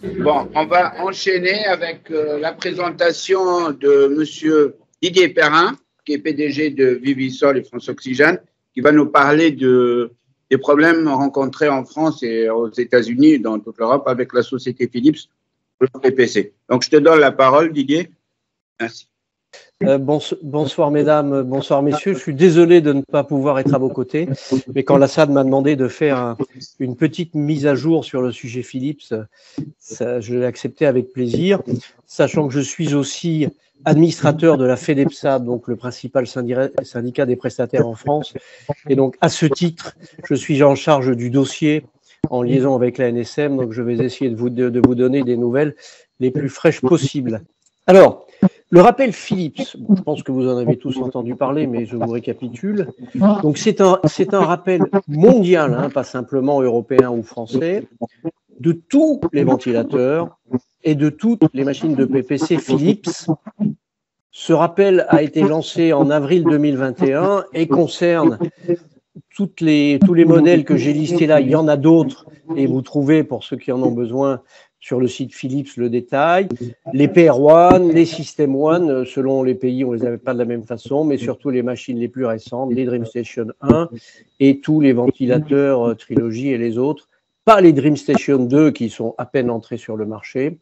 Bon, on va enchaîner avec la présentation de Monsieur Didier Perrin, qui est PDG de Vivisol et France Oxygène, qui va nous parler des problèmes rencontrés en France et aux États-Unis et dans toute l'Europe avec la société Philips, le PPC. Donc, je te donne la parole, Didier. Merci. Bonsoir mesdames, bonsoir messieurs. Je suis désolé de ne pas pouvoir être à vos côtés, mais quand la SAD m'a demandé de faire une petite mise à jour sur le sujet Philips, je l'ai accepté avec plaisir, sachant que je suis aussi administrateur de la FEDEPSA, donc le principal syndicat des prestataires en France. Et donc, à ce titre, je suis en charge du dossier en liaison avec la NSM, donc je vais essayer de vous donner des nouvelles les plus fraîches possibles. Alors, le rappel Philips, je pense que vous en avez tous entendu parler, mais je vous récapitule. Donc, c'est un rappel mondial, hein, pas simplement européen ou français, de tous les ventilateurs et de toutes les machines de PPC Philips. Ce rappel a été lancé en avril 2021 et concerne tous les modèles que j'ai listés là. Il y en a d'autres et vous trouvez, pour ceux qui en ont besoin, sur le site Philips le détail. Les PR1, les System One, selon les pays, on ne les avait pas de la même façon, mais surtout les machines les plus récentes, les DreamStation 1 et tous les ventilateurs Trilogy et les autres. Pas les DreamStation 2 qui sont à peine entrés sur le marché,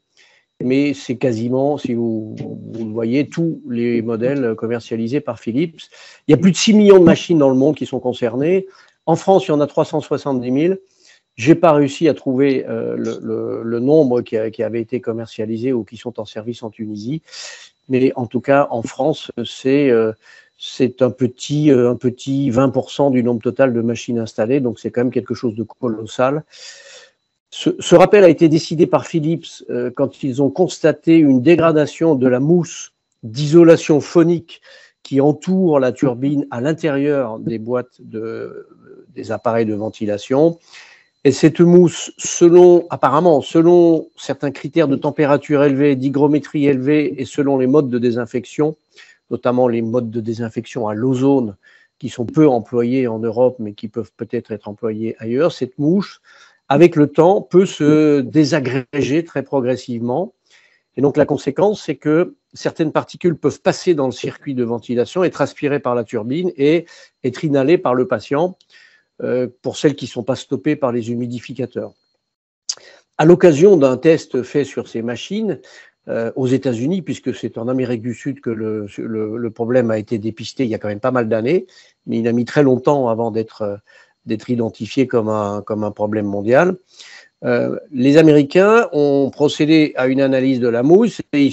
mais c'est quasiment, si vous le voyez, tous les modèles commercialisés par Philips. Il y a plus de 6 millions de machines dans le monde qui sont concernées. En France, il y en a 370 000. Je n'ai pas réussi à trouver le nombre qui avait été commercialisé ou qui sont en service en Tunisie. Mais en tout cas, en France, c'est un petit 20% du nombre total de machines installées. Donc, c'est quand même quelque chose de colossal. Ce rappel a été décidé par Philips quand ils ont constaté une dégradation de la mousse d'isolation phonique qui entoure la turbine à l'intérieur des boîtes des appareils de ventilation. Et cette mousse, apparemment, selon certains critères de température élevée, d'hygrométrie élevée et selon les modes de désinfection, notamment les modes de désinfection à l'ozone qui sont peu employés en Europe mais qui peuvent peut-être être employés ailleurs, cette mousse, avec le temps, peut se désagréger très progressivement. Et donc, la conséquence, c'est que certaines particules peuvent passer dans le circuit de ventilation, être aspirées par la turbine et être inhalées par le patient, pour celles qui ne sont pas stoppées par les humidificateurs. À l'occasion d'un test fait sur ces machines, aux États-Unis, puisque c'est en Amérique du Sud que le problème a été dépisté il y a quand même pas mal d'années, mais il a mis très longtemps avant d'être identifié comme un problème mondial. Les Américains ont procédé à une analyse de la mousse et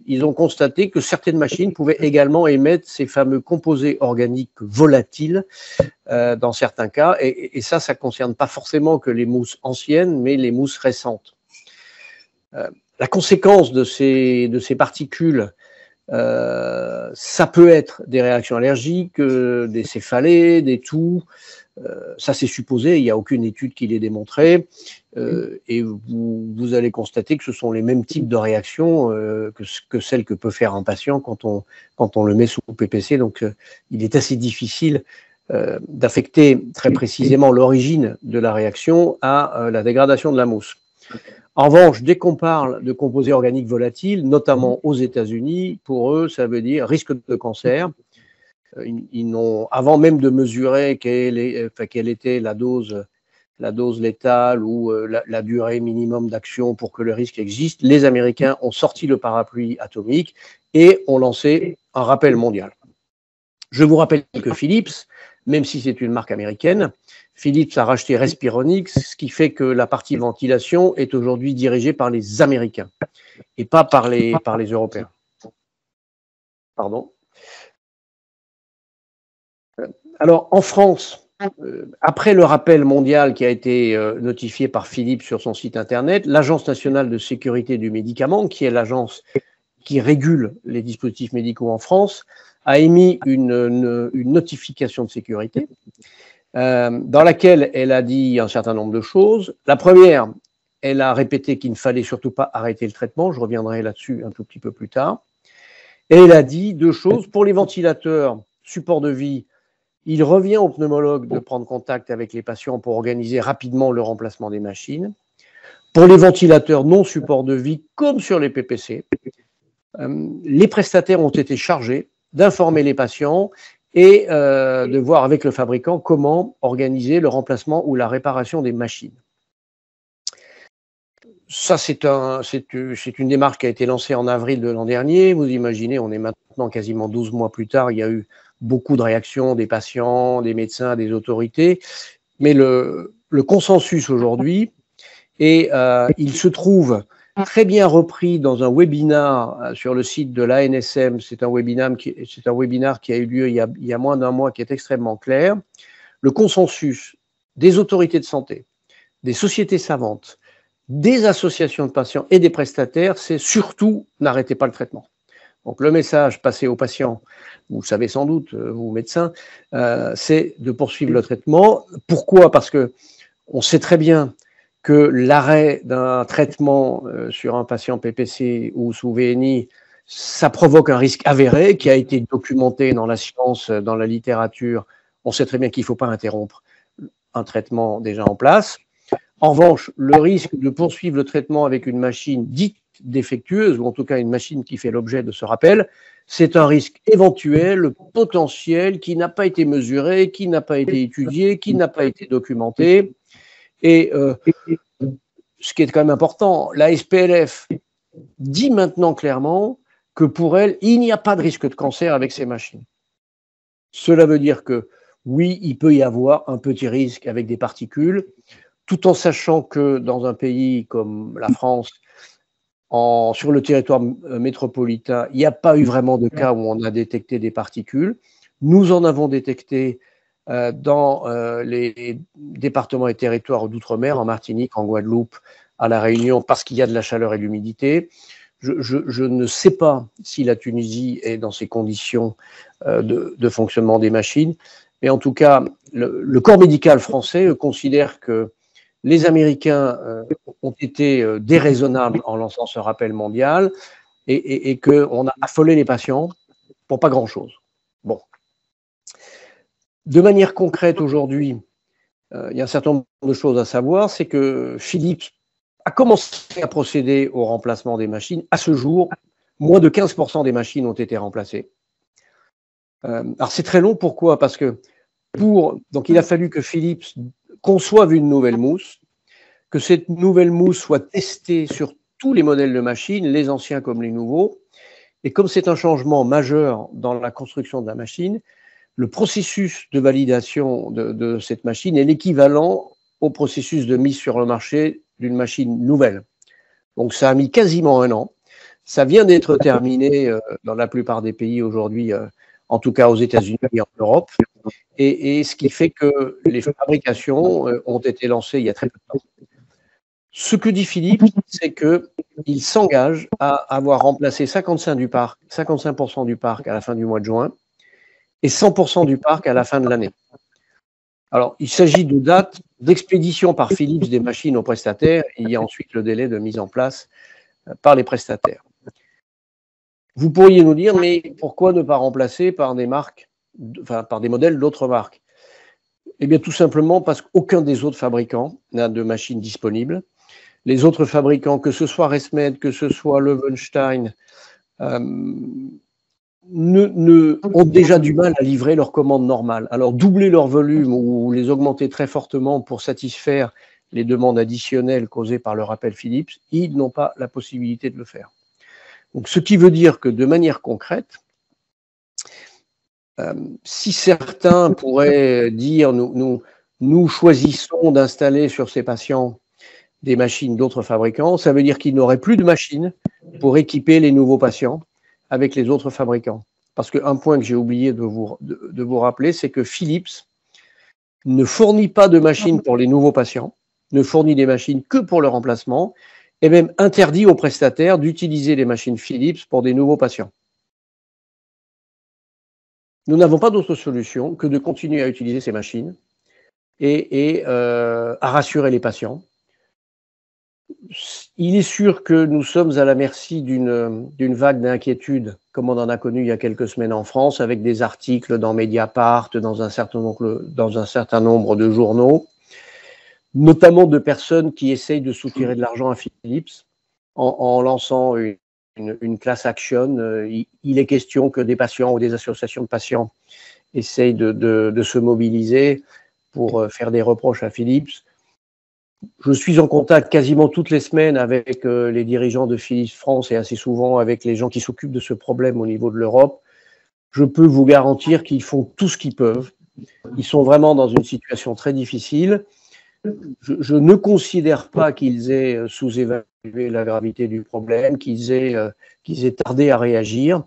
ils ont constaté que certaines machines pouvaient également émettre ces fameux composés organiques volatiles dans certains cas. Et ça ne concerne pas forcément que les mousses anciennes, mais les mousses récentes. La conséquence de ces particules, ça peut être des réactions allergiques, des céphalées, des toux. Ça, c'est supposé, il n'y a aucune étude qui l'ait démontré. Et vous allez constater que ce sont les mêmes types de réactions que celles que peut faire un patient quand on le met sous PPC. Donc, il est assez difficile d'affecter très précisément l'origine de la réaction à la dégradation de la mousse. En revanche, dès qu'on parle de composés organiques volatiles, notamment aux États-Unis, pour eux, ça veut dire risque de cancer. Avant même de mesurer quelle était la dose létale ou la durée minimum d'action pour que le risque existe, les Américains ont sorti le parapluie atomique et ont lancé un rappel mondial. Je vous rappelle que Philips, même si c'est une marque américaine, Philips a racheté Respironics, ce qui fait que la partie ventilation est aujourd'hui dirigée par les Américains et pas par les Européens. Pardon. Alors, en France, après le rappel mondial qui a été notifié par Philips sur son site internet, l'Agence nationale de sécurité du médicament, qui est l'agence qui régule les dispositifs médicaux en France, a émis une notification de sécurité dans laquelle elle a dit un certain nombre de choses. La première, elle a répété qu'il ne fallait surtout pas arrêter le traitement. Je reviendrai là-dessus un tout petit peu plus tard. Et elle a dit deux choses. Pour les ventilateurs, support de vie, il revient au pneumologue de prendre contact avec les patients pour organiser rapidement le remplacement des machines. Pour les ventilateurs non support de vie, comme sur les PPC, les prestataires ont été chargés d'informer les patients et de voir avec le fabricant comment organiser le remplacement ou la réparation des machines. Ça, c'est une démarche qui a été lancée en avril de l'an dernier. Vous imaginez, on est maintenant quasiment 12 mois plus tard, il y a eu beaucoup de réactions des patients, des médecins, des autorités. Mais le consensus aujourd'hui, et il se trouve très bien repris dans un webinar sur le site de l'ANSM. C'est un webinar qui a eu lieu il y a moins d'un mois, qui est extrêmement clair. Le consensus des autorités de santé, des sociétés savantes, des associations de patients et des prestataires, c'est surtout n'arrêtez pas le traitement. Donc le message passé aux patients, vous le savez sans doute, vous médecins, c'est de poursuivre le traitement. Pourquoi? Parce que on sait très bien que l'arrêt d'un traitement sur un patient PPC ou sous VNI, ça provoque un risque avéré qui a été documenté dans la science, dans la littérature. On sait très bien qu'il ne faut pas interrompre un traitement déjà en place. En revanche, le risque de poursuivre le traitement avec une machine dite défectueuse, ou en tout cas une machine qui fait l'objet de ce rappel, c'est un risque éventuel, potentiel, qui n'a pas été mesuré, qui n'a pas été étudié, qui n'a pas été documenté. Et ce qui est quand même important, la SPLF dit maintenant clairement que pour elle, il n'y a pas de risque de cancer avec ces machines. Cela veut dire que oui, il peut y avoir un petit risque avec des particules, tout en sachant que dans un pays comme la France, sur le territoire métropolitain, il n'y a pas eu vraiment de cas où on a détecté des particules. Nous en avons détecté dans les départements et territoires d'outre-mer, en Martinique, en Guadeloupe, à La Réunion, parce qu'il y a de la chaleur et de l'humidité. Je ne sais pas si la Tunisie est dans ces conditions de fonctionnement des machines, mais en tout cas, le corps médical français considère que les Américains ont été déraisonnables en lançant ce rappel mondial et qu'on a affolé les patients pour pas grand-chose. Bon. De manière concrète, aujourd'hui, il y a un certain nombre de choses à savoir. C'est que Philips a commencé à procéder au remplacement des machines. À ce jour, moins de 15% des machines ont été remplacées. Alors c'est très long. Pourquoi? Parce que donc il a fallu que Philips conçoive une nouvelle mousse, que cette nouvelle mousse soit testée sur tous les modèles de machines, les anciens comme les nouveaux. Et comme c'est un changement majeur dans la construction de la machine, le processus de validation de cette machine est l'équivalent au processus de mise sur le marché d'une machine nouvelle. Donc ça a mis quasiment un an. Ça vient d'être terminé dans la plupart des pays aujourd'hui, en tout cas aux États-Unis et en Europe. Et ce qui fait que les fabrications ont été lancées il y a très peu de temps. Ce que dit Philips, c'est qu'il s'engage à avoir remplacé 55% du parc à la fin du mois de juin et 100% du parc à la fin de l'année. Alors, il s'agit de dates d'expédition par Philips des machines aux prestataires, et il y a ensuite le délai de mise en place par les prestataires. Vous pourriez nous dire, mais pourquoi ne pas remplacer par des marques, enfin par des modèles d'autres marques? Eh bien, tout simplement parce qu'aucun des autres fabricants n'a de machines disponibles. Les autres fabricants, que ce soit Resmed, que ce soit Löwenstein, ont déjà du mal à livrer leurs commandes normales. Alors, doubler leur volume ou les augmenter très fortement pour satisfaire les demandes additionnelles causées par le rappel Philips, ils n'ont pas la possibilité de le faire. Donc, ce qui veut dire que de manière concrète, si certains pourraient dire nous choisissons d'installer sur ces patients des machines d'autres fabricants, ça veut dire qu'ils n'auraient plus de machines pour équiper les nouveaux patients avec les autres fabricants. Parce qu'un point que j'ai oublié de vous rappeler, c'est que Philips ne fournit pas de machines pour les nouveaux patients, ne fournit des machines que pour le remplacement, et même interdit aux prestataires d'utiliser les machines Philips pour des nouveaux patients. Nous n'avons pas d'autre solution que de continuer à utiliser ces machines et à rassurer les patients. Il est sûr que nous sommes à la merci d'une vague d'inquiétude, comme on en a connu il y a quelques semaines en France, avec des articles dans Mediapart, dans un certain nombre de journaux. notamment de personnes qui essayent de soutirer de l'argent à Philips en lançant une class action. Il est question que des patients ou des associations de patients essayent de se mobiliser pour faire des reproches à Philips. Je suis en contact quasiment toutes les semaines avec les dirigeants de Philips France et assez souvent avec les gens qui s'occupent de ce problème au niveau de l'Europe. Je peux vous garantir qu'ils font tout ce qu'ils peuvent. Ils sont vraiment dans une situation très difficile. Je ne considère pas qu'ils aient sous-évalué la gravité du problème, qu'ils aient tardé à réagir.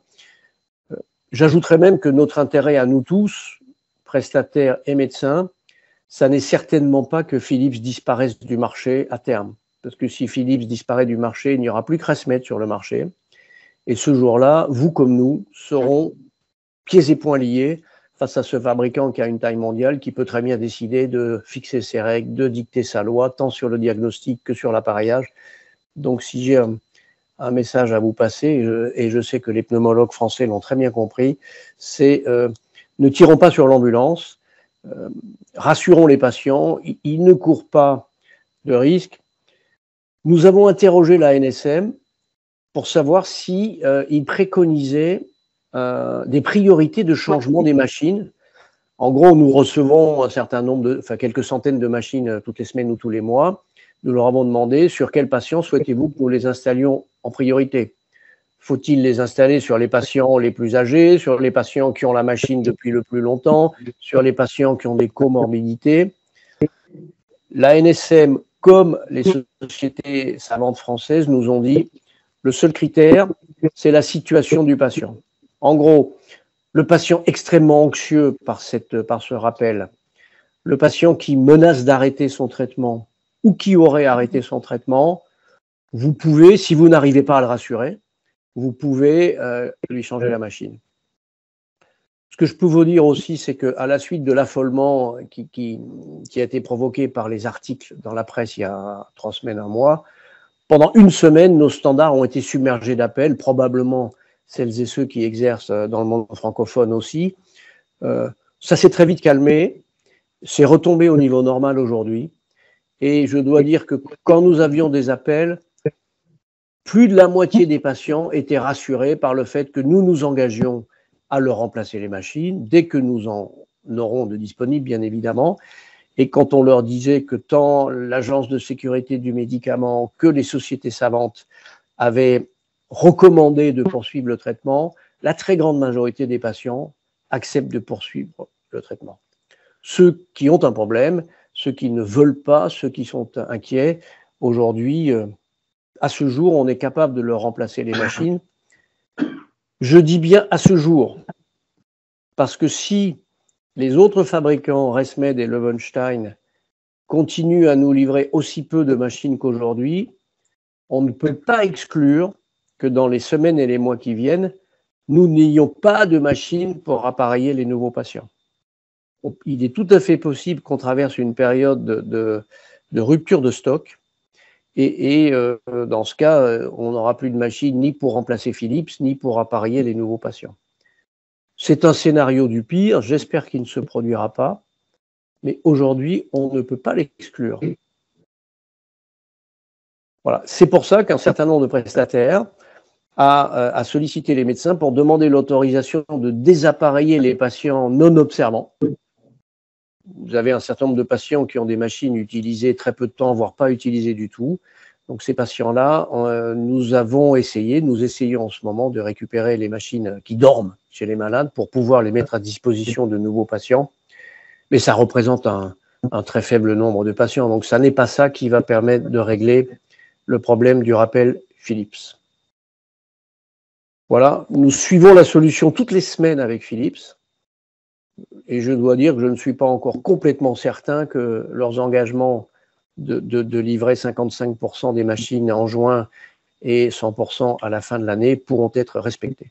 J'ajouterais même que notre intérêt à nous tous, prestataires et médecins, ça n'est certainement pas que Philips disparaisse du marché à terme. Parce que si Philips disparaît du marché, il n'y aura plus que ResMed sur le marché. Et ce jour-là, vous comme nous serons pieds et poings liés face à ce fabricant qui a une taille mondiale, qui peut très bien décider de fixer ses règles, de dicter sa loi, tant sur le diagnostic que sur l'appareillage. Donc si j'ai un message à vous passer, et je sais que les pneumologues français l'ont très bien compris, c'est ne tirons pas sur l'ambulance, rassurons les patients, ils ne courent pas de risque. Nous avons interrogé la NSM pour savoir si ils préconisaient des priorités de changement des machines. En gros, nous recevons un certain nombre quelques centaines de machines toutes les semaines ou tous les mois. Nous leur avons demandé sur quels patients souhaitez-vous que nous les installions en priorité. Faut-il les installer sur les patients les plus âgés, sur les patients qui ont la machine depuis le plus longtemps, sur les patients qui ont des comorbidités? La NSM, comme les sociétés savantes françaises, nous ont dit le seul critère, c'est la situation du patient. En gros, le patient extrêmement anxieux par ce rappel, le patient qui menace d'arrêter son traitement ou qui aurait arrêté son traitement, vous pouvez, si vous n'arrivez pas à le rassurer, vous pouvez lui changer la machine. Ce que je peux vous dire aussi, c'est qu'à la suite de l'affolement qui a été provoqué par les articles dans la presse il y a 3 semaines, un mois, pendant une semaine, nos standards ont été submergés d'appels, probablement celles et ceux qui exercent dans le monde francophone aussi. Ça s'est très vite calmé, c'est retombé au niveau normal aujourd'hui. Et je dois dire que quand nous avions des appels, plus de la moitié des patients étaient rassurés par le fait que nous nous engagions à leur remplacer les machines, dès que nous en aurons de disponibles, bien évidemment. Et quand on leur disait que tant l'Agence de sécurité du médicament que les sociétés savantes avaient recommandé de poursuivre le traitement, la très grande majorité des patients acceptent de poursuivre le traitement. Ceux qui ont un problème, ceux qui ne veulent pas, ceux qui sont inquiets, aujourd'hui, à ce jour, on est capable de leur remplacer les machines. Je dis bien à ce jour, parce que si les autres fabricants, ResMed et Löwenstein, continuent à nous livrer aussi peu de machines qu'aujourd'hui, on ne peut pas exclure que dans les semaines et les mois qui viennent, nous n'ayons pas de machines pour appareiller les nouveaux patients. Il est tout à fait possible qu'on traverse une période de rupture de stock et dans ce cas, on n'aura plus de machines ni pour remplacer Philips, ni pour appareiller les nouveaux patients. C'est un scénario du pire, j'espère qu'il ne se produira pas, mais aujourd'hui, on ne peut pas l'exclure. Voilà. C'est pour ça qu'un certain nombre de prestataires a sollicité les médecins pour demander l'autorisation de désappareiller les patients non observants. Vous avez un certain nombre de patients qui ont des machines utilisées très peu de temps, voire pas utilisées du tout. Donc ces patients-là, nous essayons en ce moment de récupérer les machines qui dorment chez les malades pour pouvoir les mettre à disposition de nouveaux patients. Mais ça représente un très faible nombre de patients. Donc ça n'est pas ça qui va permettre de régler le problème du rappel Philips. Voilà, nous suivons la solution toutes les semaines avec Philips. Et je dois dire que je ne suis pas encore complètement certain que leurs engagements de livrer 55% des machines en juin et 100% à la fin de l'année pourront être respectés.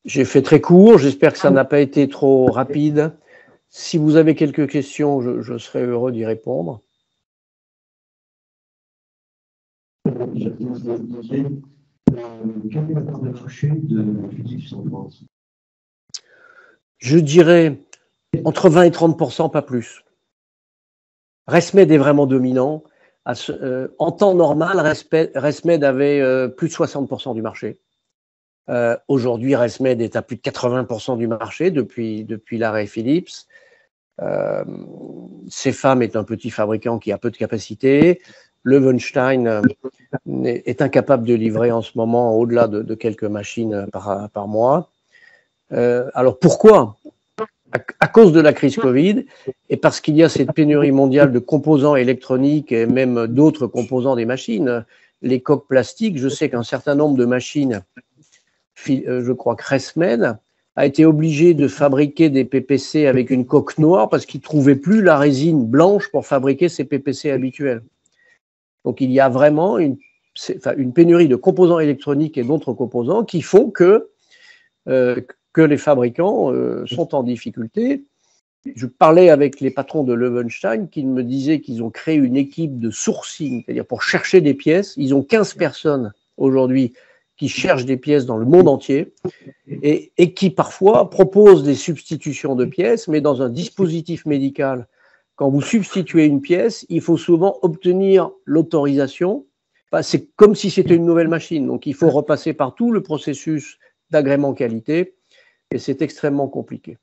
J'ai fait très court, j'espère que ça n'a pas été trop rapide. Si vous avez quelques questions, je serai heureux d'y répondre. Quelle est la part de marché de Philips en France? Je dirais Entre 20 et 30%, pas plus. ResMed est vraiment dominant. En temps normal, ResMed avait plus de 60% du marché. Aujourd'hui, ResMed est à plus de 80% du marché depuis l'arrêt Philips. Cefam est un petit fabricant qui a peu de capacité. Löwenstein est incapable de livrer en ce moment au-delà de quelques machines par mois. Alors pourquoi ? À cause de la crise Covid et parce qu'il y a cette pénurie mondiale de composants électroniques et même d'autres composants des machines, les coques plastiques. Je sais qu'un certain nombre de machines, je crois que ResMed a été obligé de fabriquer des PPC avec une coque noire parce qu'il ne trouvait plus la résine blanche pour fabriquer ses PPC habituels. Donc il y a vraiment une pénurie de composants électroniques et d'autres composants qui font que les fabricants sont en difficulté. Je parlais avec les patrons de Löwenstein qui me disaient qu'ils ont créé une équipe de sourcing, c'est-à-dire pour chercher des pièces. Ils ont 15 personnes aujourd'hui qui cherchent des pièces dans le monde entier et qui parfois proposent des substitutions de pièces, mais dans un dispositif médical. Quand vous substituez une pièce, il faut souvent obtenir l'autorisation. Enfin, c'est comme si c'était une nouvelle machine. Donc, il faut repasser par tout le processus d'agrément qualité et c'est extrêmement compliqué.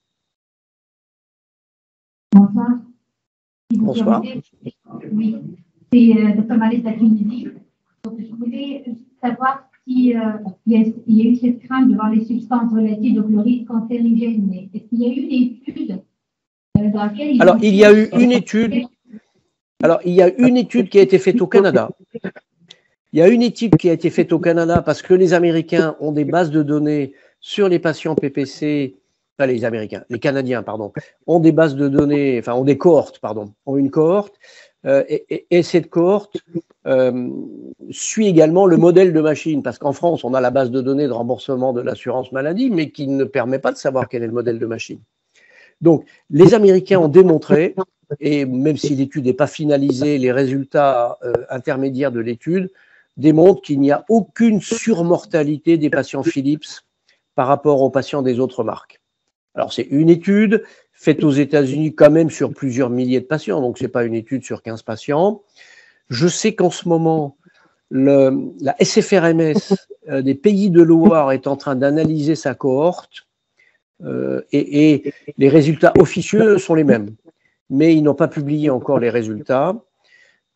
Bonsoir. Si Bonsoir. Oui, c'est Dr Marie de la Tunisie. Donc, je voulais savoir s'il y a eu cette crainte devant les substances relatives au chloride cancérigène. Mais est-ce qu'il y a eu une étude dans laquelle Alors, il y a eu une étude. Alors, il y a une étude qui a été faite au Canada. Il y a une étude qui a été faite au Canada parce que les Américains ont des bases de données sur les patients PPC, enfin les Canadiens, pardon, ont des bases de données, enfin ont des cohortes, pardon, ont une cohorte, et cette cohorte suit également le modèle de machine, parce qu'en France, on a la base de données de remboursement de l'assurance maladie, mais qui ne permet pas de savoir quel est le modèle de machine. Donc, les Américains ont démontré, et même si l'étude n'est pas finalisée, les résultats intermédiaires de l'étude démontrent qu'il n'y a aucune surmortalité des patients Philips par rapport aux patients des autres marques. Alors, c'est une étude faite aux États-Unis quand même sur plusieurs milliers de patients, donc ce n'est pas une étude sur 15 patients. Je sais qu'en ce moment, la SFRMS des Pays de Loire est en train d'analyser sa cohorte et les résultats officieux sont les mêmes, mais ils n'ont pas publié encore les résultats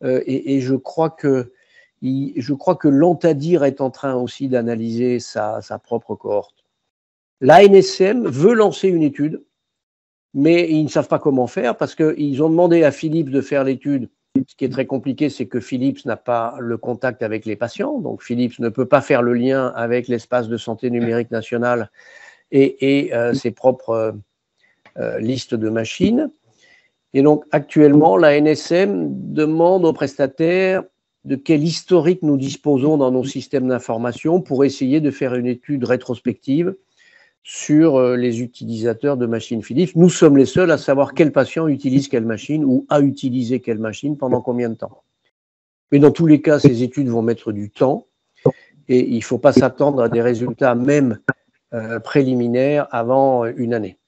et je crois que l'Antadir est en train aussi d'analyser sa propre cohorte. L'ANSM veut lancer une étude, mais ils ne savent pas comment faire parce qu'ils ont demandé à Philips de faire l'étude. Ce qui est très compliqué, c'est que Philips n'a pas le contact avec les patients, donc Philips ne peut pas faire le lien avec l'espace de santé numérique national et ses propres listes de machines. Et donc actuellement, l'ANSM demande aux prestataires de quel historique nous disposons dans nos systèmes d'information pour essayer de faire une étude rétrospective sur les utilisateurs de machines Philips. Nous sommes les seuls à savoir quel patient utilise quelle machine ou a utilisé quelle machine pendant combien de temps. Mais dans tous les cas, ces études vont mettre du temps et il ne faut pas s'attendre à des résultats même préliminaires avant une année.